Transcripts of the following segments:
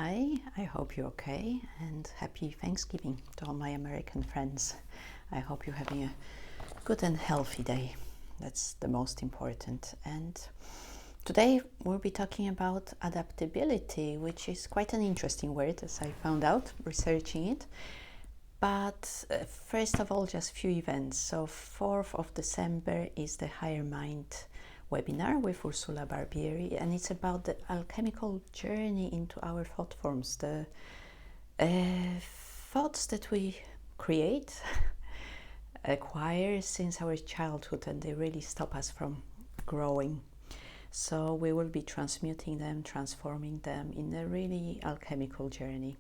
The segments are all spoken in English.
Hi, I hope you're okay, and happy Thanksgiving to all my American friends. I hope you're having a good and healthy day. That's the most important. And today we'll be talking about adaptability, which is quite an interesting word, as I found out researching it. But first of all, just a few events. So 4th of December is the Higher Mind webinar with Ursula Barbieri, and it's about the alchemical journey into our thought forms, the thoughts that we create, acquire since our childhood, and they really stop us from growing. So we will be transmuting them, transforming them in a really alchemical journey.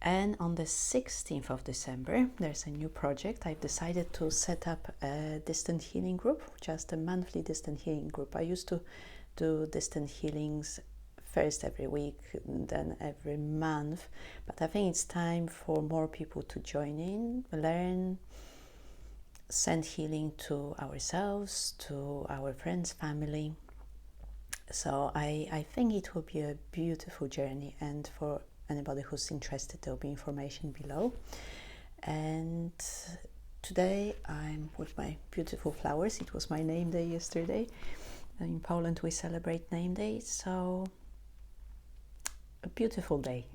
And on the 16th of December, there's a new project. I've decided to set up a distant healing group, just a monthly distant healing group. I used to do distant healings first every week, then every month. But I think it's time for more people to join in, learn, send healing to ourselves, to our friends, family. So I think it will be a beautiful journey, and for anybody who's interested, there'll be information below. And today I'm with my beautiful flowers. It was my name day yesterday. In Poland we celebrate name day, so a beautiful day.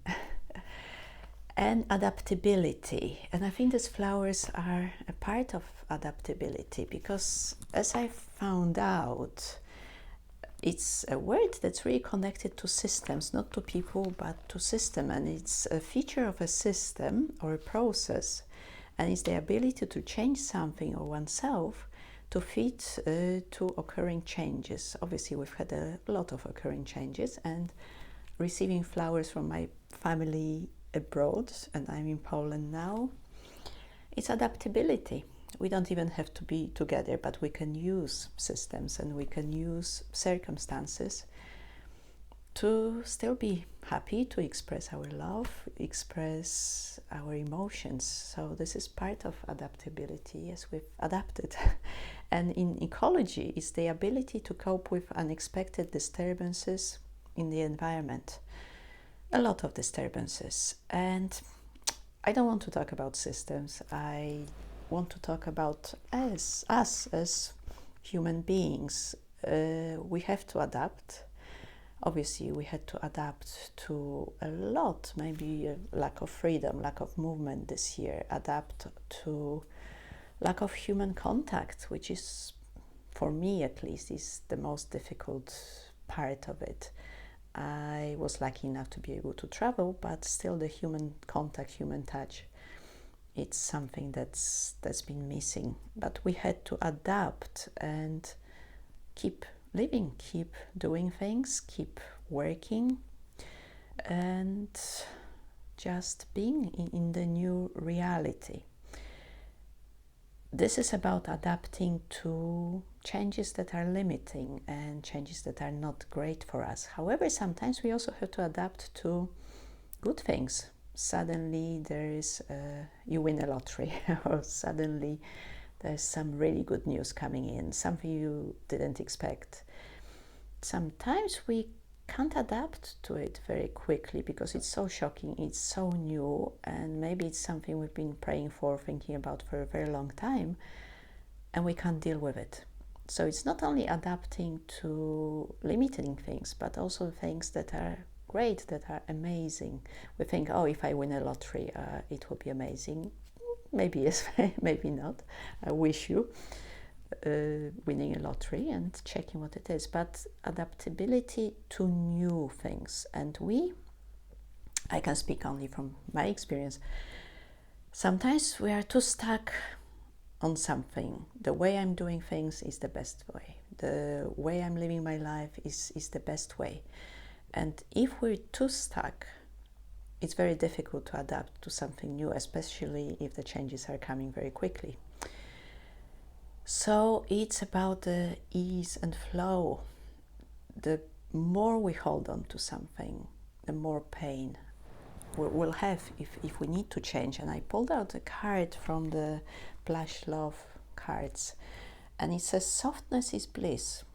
And adaptability, and I think these flowers are a part of adaptability, because as I found out, it's a word that's really connected to systems, not to people, but to system. And it's a feature of a system or a process. And it's the ability to change something or oneself to fit to occurring changes. Obviously, we've had a lot of occurring changes, and receiving flowers from my family abroad, and I'm in Poland now, it's adaptability. We don't even have to be together, but we can use systems and we can use circumstances to still be happy, to express our love, express our emotions. So this is part of adaptability. Yes, we've adapted. And in ecology, it's the ability to cope with unexpected disturbances in the environment. A lot of disturbances. And I don't want to talk about systems. I want to talk about us as human beings. We have to adapt. Obviously, we had to adapt to a lot, maybe a lack of freedom, lack of movement this year, adapt to lack of human contact, which is, for me at least, is the most difficult part of it. I was lucky enough to be able to travel, but still the human contact, human touch, it's something that's been missing. But we had to adapt and keep living, keep doing things, keep working, and just being in the new reality. This is about adapting to changes that are limiting and changes that are not great for us. However, sometimes we also have to adapt to good things. Suddenly you win a lottery, or suddenly there's some really good news coming in, something you didn't expect. Sometimes we can't adapt to it very quickly because it's so shocking, it's so new, and maybe it's something we've been praying for, thinking about for a very long time, and we can't deal with it. So it's not only adapting to limiting things, but also things that are great, that are amazing. We think, oh, if I win a lottery, it will be amazing. Maybe yes, maybe not. I wish you winning a lottery and checking what it is. But adaptability to new things. And I can speak only from my experience, sometimes we are too stuck on something. The way I'm doing things is the best way. The way I'm living my life is the best way. And if we're too stuck, it's very difficult to adapt to something new, especially if the changes are coming very quickly. So it's about the ease and flow. The more we hold on to something, the more pain we'll have if we need to change. And I pulled out a card from the Blush Love cards, and it says softness is bliss.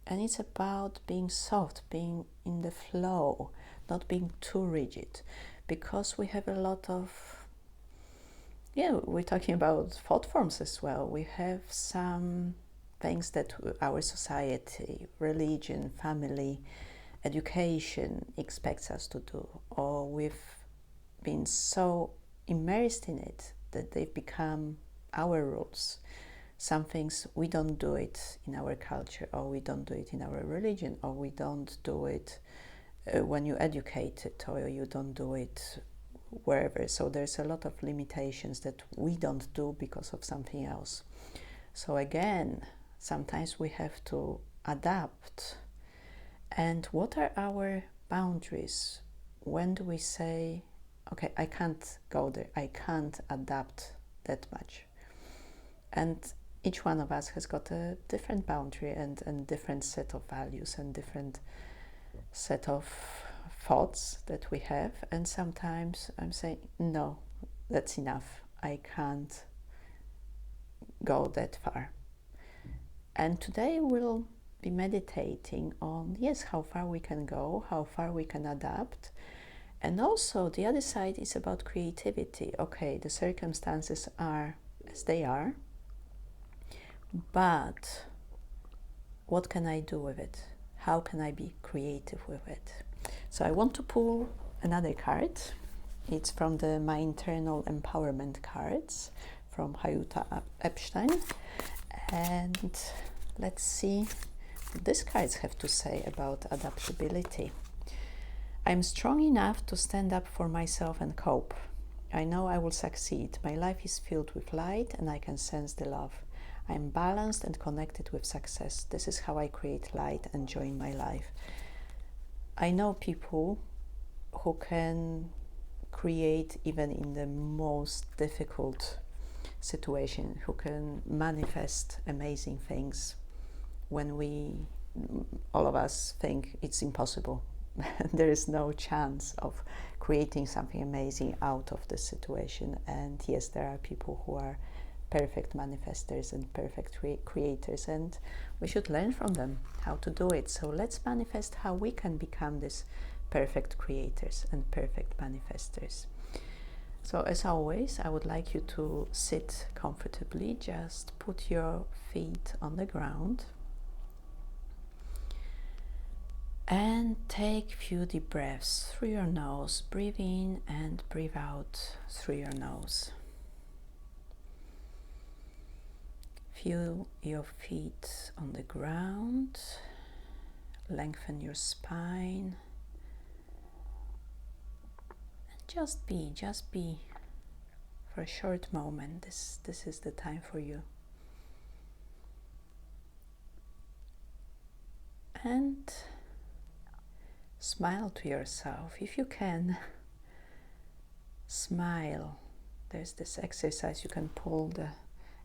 And it's about being soft, being in the flow, not being too rigid, because we have a lot of, we're talking about thought forms as well. We have some things that our society, religion, family, education expects us to do, or we've been so immersed in it that they've become our rules. Some things we don't do it in our culture, or we don't do it in our religion, or we don't do it when you educate it, or you don't do it wherever. So there's a lot of limitations that we don't do because of something else. So again, sometimes we have to adapt. And what are our boundaries? When do we say, okay, I can't go there, I can't adapt that much? And each one of us has got a different boundary and different set of values and different set of thoughts that we have. And sometimes I'm saying, no, that's enough. I can't go that far. And today we'll be meditating on, yes, how far we can go, how far we can adapt. And also the other side is about creativity. Okay, the circumstances are as they are, but what can I do with it? How can I be creative with it? So I want to pull another card. It's from the My Internal Empowerment cards from Hayuta Epstein. And let's see what these cards have to say about adaptability. I'm strong enough to stand up for myself and cope. I know I will succeed. My life is filled with light and I can sense the love. I am balanced and connected with success. This is how I create light and joy in my life. I know people who can create even in the most difficult situation, who can manifest amazing things when all of us think it's impossible. There is no chance of creating something amazing out of this situation. And yes, there are people who are perfect manifestors and perfect creators, and we should learn from them how to do it. So let's manifest how we can become these perfect creators and perfect manifestors. So as always, I would like you to sit comfortably. Just put your feet on the ground and take a few deep breaths through your nose. Breathe in and breathe out through your nose. Feel your feet on the ground. Lengthen your spine. And just be for a short moment. This is the time for you. And smile to yourself. If you can, smile. There's this exercise, you can pull the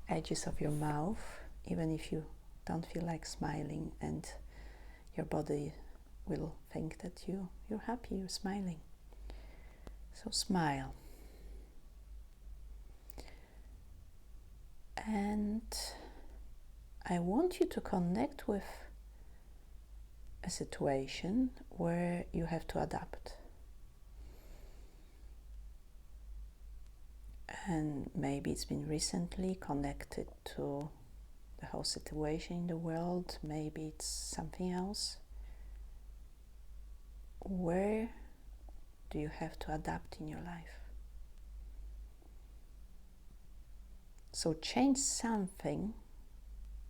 edges of your mouth, even if you don't feel like smiling, and your body will think that you're happy, you're smiling. So smile. And I want you to connect with a situation where you have to adapt. And maybe it's been recently connected to the whole situation in the world. Maybe it's something else. Where do you have to adapt in your life? So change something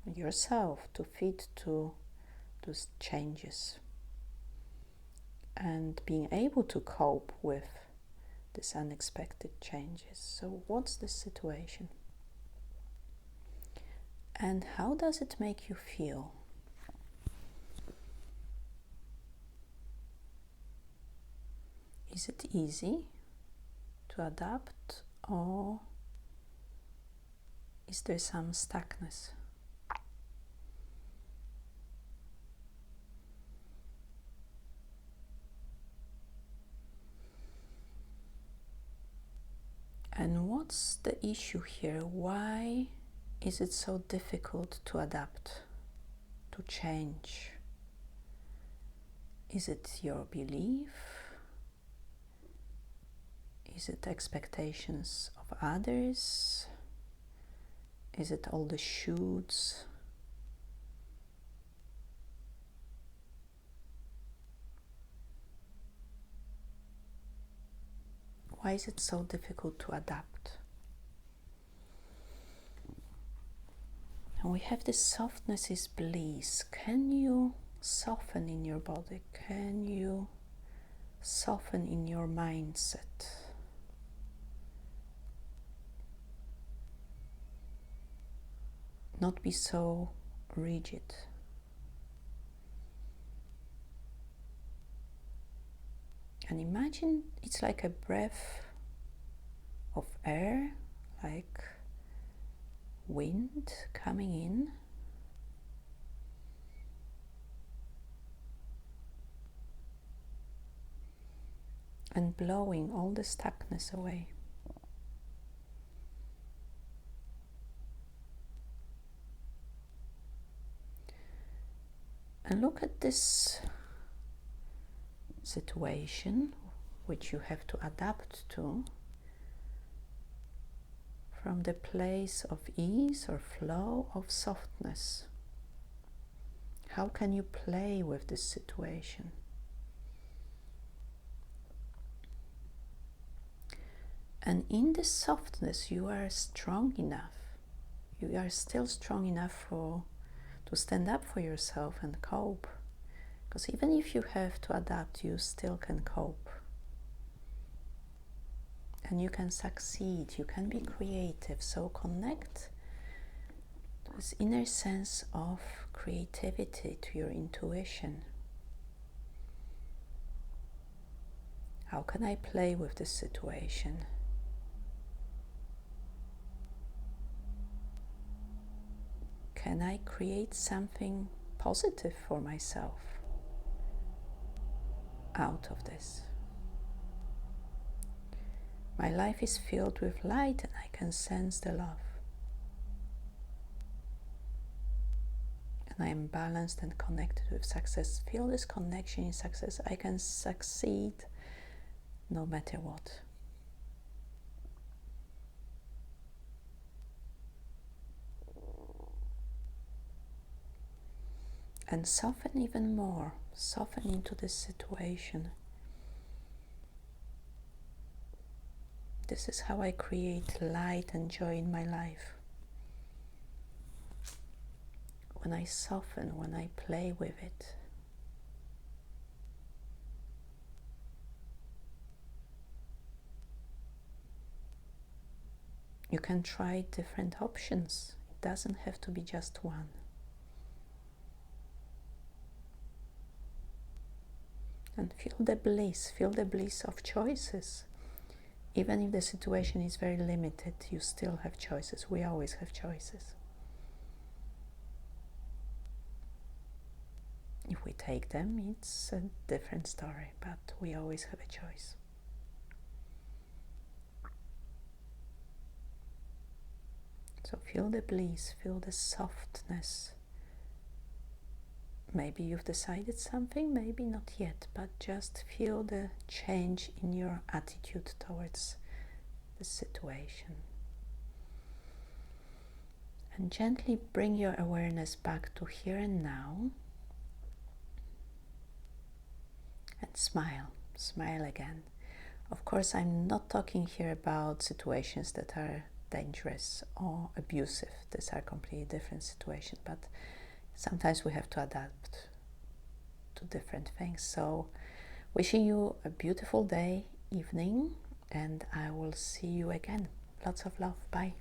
yourself to fit to those changes, and being able to cope with these unexpected changes. So what's the situation? And how does it make you feel? Is it easy to adapt, or is there some stuckness? And what's the issue here? Why is it so difficult to adapt, to change? Is it your belief? Is it expectations of others? Is it all the shoulds? Why is it so difficult to adapt? And we have this softness is bliss. Can you soften in your body? Can you soften in your mindset? Not be so rigid. And imagine it's like a breath of air, like wind coming in. And blowing all the stuckness away. And look at this situation which you have to adapt to from the place of ease or flow of softness. How can you play with this situation? And in this softness you are strong enough. You are still strong enough to stand up for yourself and cope. Because even if you have to adapt, you still can cope. And you can succeed, you can be creative. So connect to this inner sense of creativity, to your intuition. How can I play with this situation? Can I create something positive for myself out of this? My life is filled with light and I can sense the love. And I am balanced and connected with success. Feel this connection in success. I can succeed no matter what. And soften even more. Soften into this situation. This is how I create light and joy in my life. When I soften, when I play with it. You can try different options. It doesn't have to be just one. And feel the bliss of choices. Even if the situation is very limited, you still have choices. We always have choices. If we take them, it's a different story, but we always have a choice. So feel the bliss, feel the softness. Maybe you've decided something, maybe not yet, but just feel the change in your attitude towards the situation. And gently bring your awareness back to here and now. And smile. Smile again. Of course, I'm not talking here about situations that are dangerous or abusive. These are completely different situations, but sometimes we have to adapt to different things. So, wishing you a beautiful day, evening, and I will see you again. Lots of love. Bye.